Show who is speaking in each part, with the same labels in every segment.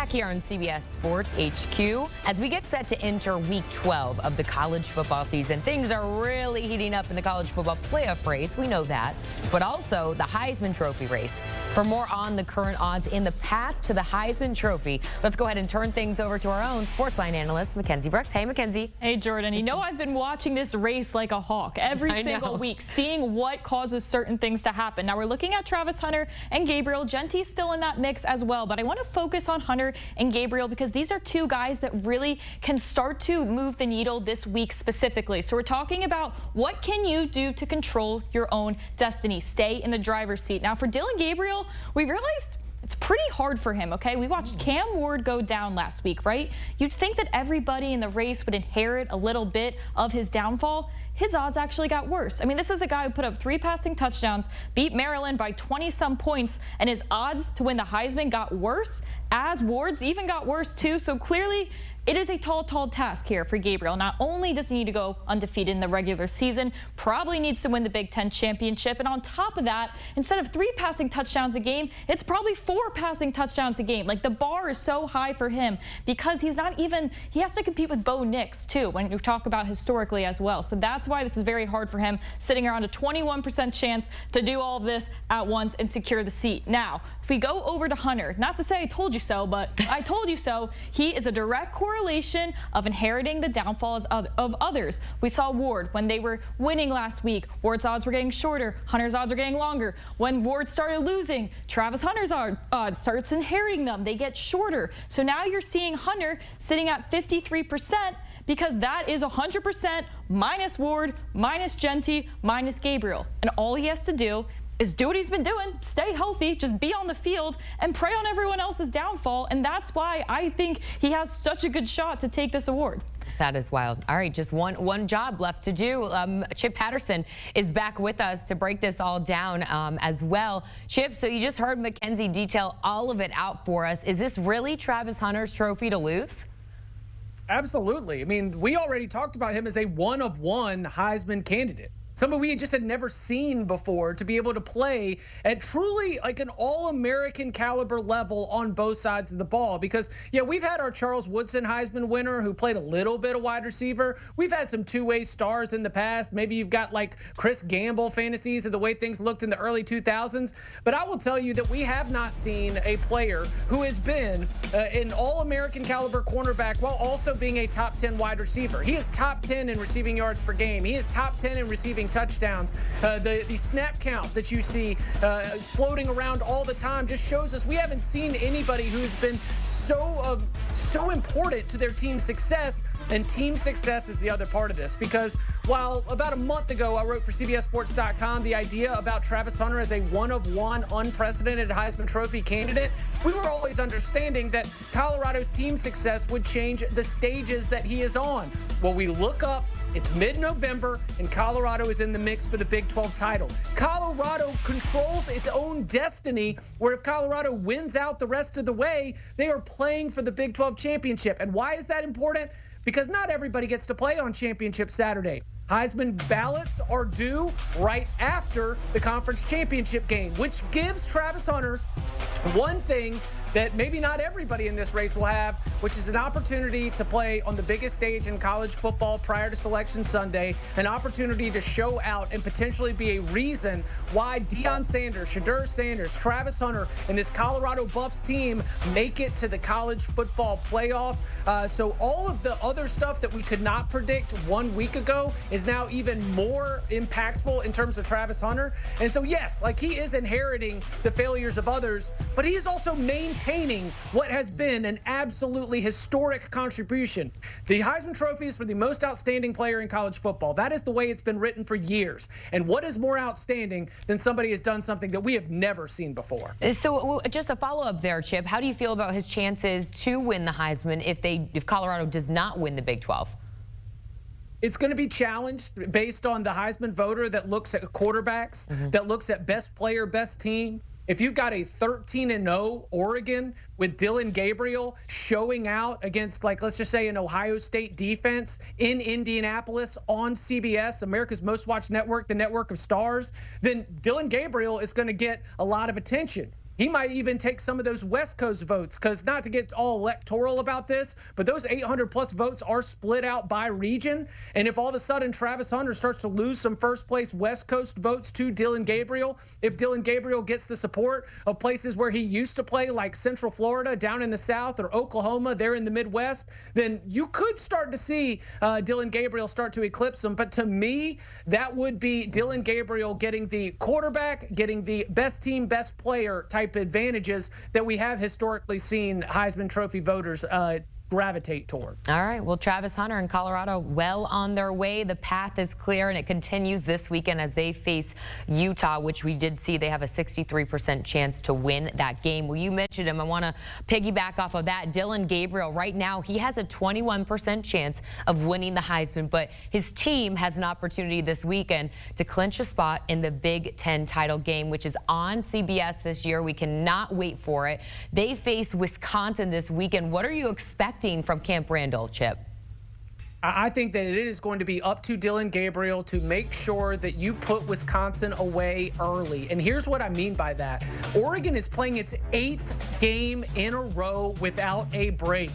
Speaker 1: Back here on CBS Sports HQ, as we get set to enter week 12 of the college football season, things are really heating up in the college football playoff race. We know that, but also the Heisman Trophy race. For more on the current odds in the path to the Heisman Trophy, let's go ahead and turn things over to our own Sportsline analyst, Mackenzie Brooks. Hey, Mackenzie.
Speaker 2: Hey, Jordan. You know, I've been watching this race like a hawk every single week, seeing what causes certain things to happen. Now, we're looking at Travis Hunter and Gabriel. Jeanty's still in that mix as well, but I want to focus on Hunter and Gabriel because these are two guys that really can start to move the needle this week specifically. So we're talking about what can you do to control your own destiny, stay in the driver's seat. Now, for Dillon Gabriel, we realized it's pretty hard for him, okay? We watched Cam Ward go down last week, right? You'd think that everybody in the race would inherit a little bit of his downfall. His odds actually got worse. I mean, this is a guy who put up 3 passing touchdowns, beat Maryland by 20-some points, and his odds to win the Heisman got worse, as Ward's even got worse too. So clearly, it is a tall task here for Gabriel. Not only does he need to go undefeated in the regular season, probably needs to win the Big Ten championship. And on top of that, instead of 3 passing touchdowns a game, it's probably 4 passing touchdowns a game. Like, the bar is so high for him because he's not even, he has to compete with Bo Nix too when you talk about historically as well. So that's why this is very hard for him, sitting around a 21% chance to do all of this at once and secure the seat. Now, if we go over to Hunter, not to say I told you so, but I told you so, he is a direct correlation of inheriting the downfalls of others. We saw Ward when they were winning last week. Ward's odds were getting shorter. Hunter's odds were getting longer. When Ward started losing, Travis Hunter's odds starts inheriting them. They get shorter. So now you're seeing Hunter sitting at 53%. Because that is 100% minus Ward, minus Jeanty, minus Gabriel. And all he has to do is do what he's been doing, stay healthy, just be on the field, and prey on everyone else's downfall. And that's why I think he has such a good shot to take this award.
Speaker 1: That is wild. All right, just one job left to do. Chip Patterson is back with us to break this all down as well. Chip, so you just heard Mackenzie detail all of it out for us. Is this really Travis Hunter's trophy to lose?
Speaker 3: Absolutely. I mean, we already talked about him as a one-of-one Heisman candidate. Somebody we just had never seen before to be able to play at truly like an all-American caliber level on both sides of the ball. Because, yeah, we've had our Charles Woodson Heisman winner who played a little bit of wide receiver. We've had some two-way stars in the past. Maybe you've got like Chris Gamble fantasies of the way things looked in the early 2000s. But I will tell you that we have not seen a player who has been an all-American caliber cornerback while also being a top 10 wide receiver. He is top 10 in receiving yards per game. He is top 10 in receiving touchdowns. The snap count that you see floating around all the time just shows us we haven't seen anybody who's been so important to their team's success. And team success is the other part of this, because while about a month ago I wrote for CBSSports.com the idea about Travis Hunter as a one-of-one unprecedented Heisman Trophy candidate, we were always understanding that Colorado's team success would change the stages that he is on. Well, we look up, it's mid-November, and Colorado is in the mix for the Big 12 title. Colorado controls its own destiny, where if Colorado wins out the rest of the way, they are playing for the Big 12 championship. And why is that important? Because not everybody gets to play on Championship Saturday. Heisman ballots are due right after the conference championship game, which gives Travis Hunter one thing that maybe not everybody in this race will have, which is an opportunity to play on the biggest stage in college football prior to Selection Sunday, an opportunity to show out and potentially be a reason why Deion Sanders, Shedeur Sanders, Travis Hunter, and this Colorado Buffs team make it to the college football playoff. So all of the other stuff that we could not predict 1 week ago is now even more impactful in terms of Travis Hunter. And so, yes, like, he is inheriting the failures of others, but he is also maintaining what has been an absolutely historic contribution. The Heisman Trophy is for the most outstanding player in college football. That is the way it's been written for years. And what is more outstanding than somebody has done something that we have never seen before?
Speaker 1: So just a follow-up there, Chip. How do you feel about his chances to win the Heisman if Colorado does not win the Big 12?
Speaker 3: It's going to be challenged based on the Heisman voter that looks at quarterbacks, that looks at best player, best team. If you've got a 13-0 Oregon with Dillon Gabriel showing out against, like, let's just say an Ohio State defense in Indianapolis on CBS, America's most watched network, the network of stars, then Dillon Gabriel is going to get a lot of attention. he might even take some of those West Coast votes, because not to get all electoral about this, but those 800 plus votes are split out by region. And if all of a sudden Travis Hunter starts to lose some first place West Coast votes to Dillon Gabriel, if Dillon Gabriel gets the support of places where he used to play, like Central Florida down in the South, or Oklahoma there in the Midwest, then you could start to see Dillon Gabriel start to eclipse him. But to me, that would be Dillon Gabriel getting the quarterback, getting the best team, best player type advantages that we have historically seen Heisman Trophy voters gravitate towards.
Speaker 1: All right, well, Travis Hunter and Colorado well on their way. The path is clear, and it continues this weekend as they face Utah, which we did see they have a 63% chance to win that game. Well, you mentioned him. I want to piggyback off of that. Dillon Gabriel, right now, he has a 21% chance of winning the Heisman, but his team has an opportunity this weekend to clinch a spot in the Big Ten title game, which is on CBS this year. We cannot wait for it. They face Wisconsin this weekend. What are you expecting from Camp Randall, Chip?
Speaker 3: I think that it is going to be up to Dillon Gabriel to make sure that you put Wisconsin away early. And here's what I mean by that. Oregon is playing its 8th game in a row without a break.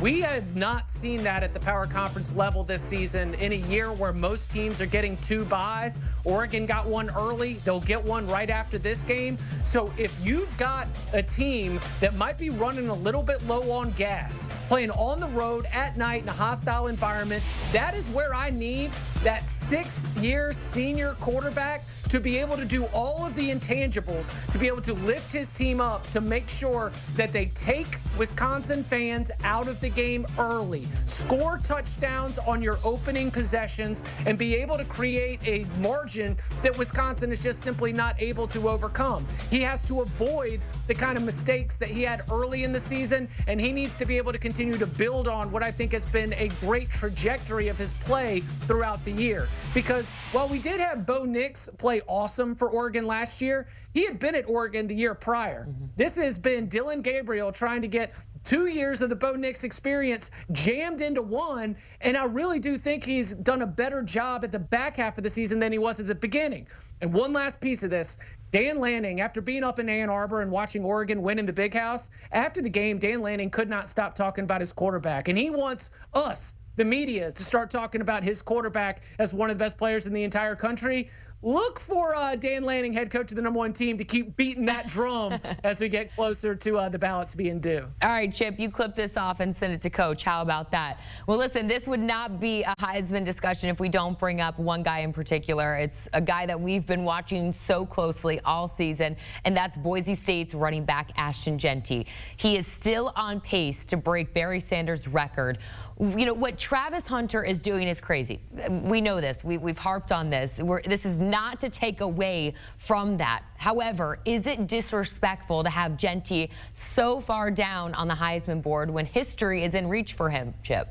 Speaker 3: We have not seen that at the power conference level this season in a year where most teams are getting 2 byes. Oregon got one early. They'll get one right after this game. So if you've got a team that might be running a little bit low on gas, playing on the road at night in a hostile environment, that is where I need that 6th-year senior quarterback to be able to do all of the intangibles, to be able to lift his team up, to make sure that they take Wisconsin fans out of the game early, score touchdowns on your opening possessions, and be able to create a margin that Wisconsin is just simply not able to overcome. He has to avoid the kind of mistakes that he had early in the season, and he needs to be able to continue to build on what I think has been a great trajectory of his play throughout the year. Because while we did have Bo Nix play awesome for Oregon last year, he had been at Oregon the year prior. This has been Dillon Gabriel trying to get 2 years of the Bo Nix experience jammed into one, and I really do think he's done a better job at the back half of the season than he was at the beginning. And one last piece of this, Dan Lanning, after being up in Ann Arbor and watching Oregon win in the Big House, after the game, Dan Lanning could not stop talking about his quarterback, and he wants us, the media, to start talking about his quarterback as one of the best players in the entire country. Look for Dan Lanning, head coach of the #1 team, to keep beating that drum as we get closer to the ballots being due.
Speaker 1: All right, Chip, you clip this off and send it to Coach. How about that? Well, listen, this would not be a Heisman discussion if we don't bring up one guy in particular. It's a guy that we've been watching so closely all season, and that's Boise State's running back, Ashton Jeanty. He is still on pace to break Barry Sanders' record. You know, what Travis Hunter is doing is crazy. We know this. We've harped on this. This is not to take away from that. However, is it disrespectful to have Jeanty so far down on the Heisman board when history is in reach for him, Chip?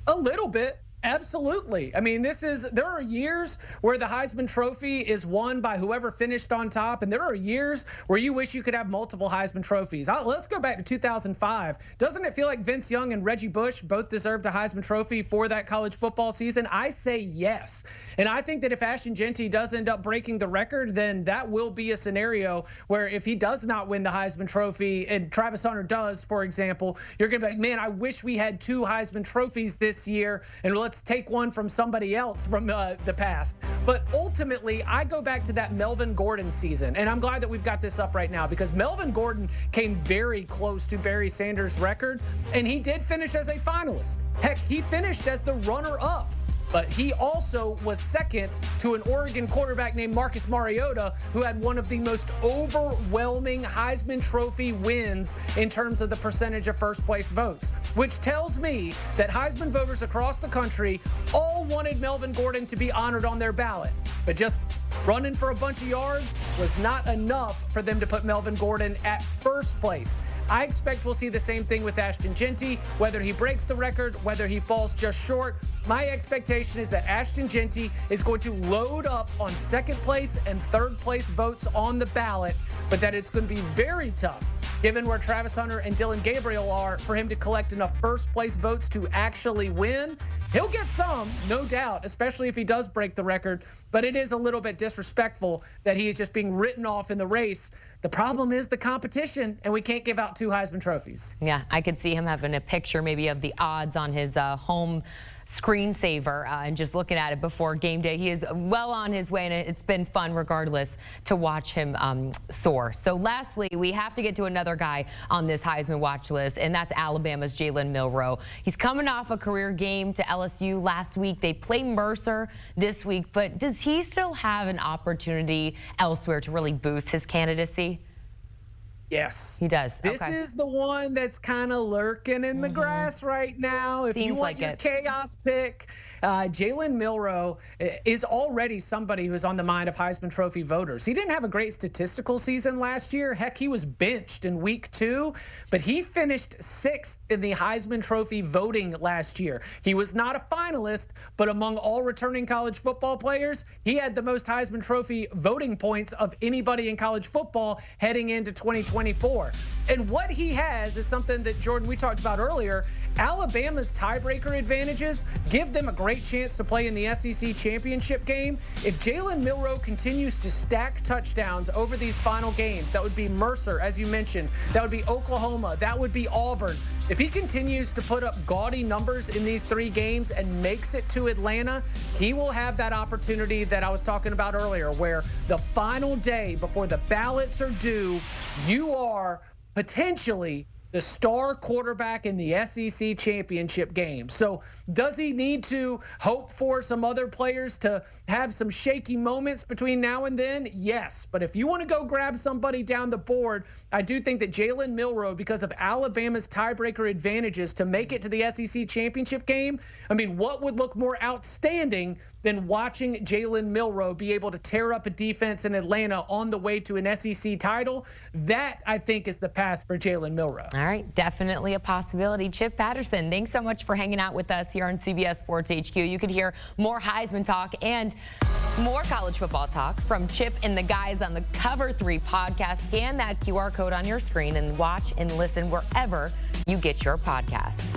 Speaker 3: A little bit. Absolutely. I mean, there are years where the Heisman Trophy is won by whoever finished on top, and there are years where you wish you could have multiple Heisman Trophies. Let's go back to 2005. Doesn't it feel like Vince Young and Reggie Bush both deserved a Heisman Trophy for that college football season? I say yes. And I think that if Ashton Jeanty does end up breaking the record, then that will be a scenario where if he does not win the Heisman Trophy and Travis Hunter does, for example, you're going to be like, man, I wish we had 2 Heisman Trophies this year, and let's take one from somebody else from the past. But ultimately, I go back to that Melvin Gordon season, and I'm glad that we've got this up right now because Melvin Gordon came very close to Barry Sanders' record, and he did finish as a finalist. Heck, he finished as the runner-up. But he also was second to an Oregon quarterback named Marcus Mariota, who had one of the most overwhelming Heisman Trophy wins in terms of the percentage of first place votes, which tells me that Heisman voters across the country all wanted Melvin Gordon to be honored on their ballot. But just running for a bunch of yards was not enough for them to put Melvin Gordon at first place. I expect we'll see the same thing with Ashton Jeanty, whether he breaks the record, whether he falls just short. My expectation is that Ashton Jeanty is going to load up on second place and third place votes on the ballot, but that it's going to be very tough, given where Travis Hunter and Dillon Gabriel are, for him to collect enough first place votes to actually win. He'll get some, no doubt, especially if he does break the record. But it is a little bit disrespectful that he is just being written off in the race. The problem is the competition, and we can't give out 2 Heisman trophies.
Speaker 1: Yeah, I could see him having a picture maybe of the odds on his home screensaver and just looking at it before game day. He is well on his way, and it's been fun regardless to watch him soar. So lastly, we have to get to another guy on this Heisman watch list, and that's Alabama's Jalen Milroe. He's coming off a career game to LSU last week. They play Mercer this week, but does he still have an opportunity elsewhere to really boost his candidacy?
Speaker 3: Yes.
Speaker 1: He does.
Speaker 3: This is the one that's kind of lurking in the grass right now. If you want your chaos pick, Jalen Milroe is already somebody who's on the mind of Heisman Trophy voters. He didn't have a great statistical season last year. Heck, he was benched in week 2, but he finished 6th in the Heisman Trophy voting last year. He was not a finalist, but among all returning college football players, he had the most Heisman Trophy voting points of anybody in college football heading into 2024. And what he has is something that, Jordan, we talked about earlier. Alabama's tiebreaker advantages give them a great chance to play in the SEC championship game. If Jalen Milroe continues to stack touchdowns over these final games, that would be Mercer, as you mentioned. That would be Oklahoma. That would be Auburn. If he continues to put up gaudy numbers in these 3 games and makes it to Atlanta, he will have that opportunity that I was talking about earlier, where the final day before the ballots are due, you are potentially the star quarterback in the SEC championship game. So does he need to hope for some other players to have some shaky moments between now and then? Yes. But if you want to go grab somebody down the board, I do think that Jalen Milroe, because of Alabama's tiebreaker advantages to make it to the SEC championship game, I mean, what would look more outstanding than watching Jalen Milroe be able to tear up a defense in Atlanta on the way to an SEC title? That, I think, is the path for Jalen Milroe.
Speaker 1: All right, definitely a possibility. Chip Patterson, thanks so much for hanging out with us here on CBS Sports HQ. You could hear more Heisman talk and more college football talk from Chip and the guys on the Cover 3 podcast. Scan that QR code on your screen and watch and listen wherever you get your podcasts.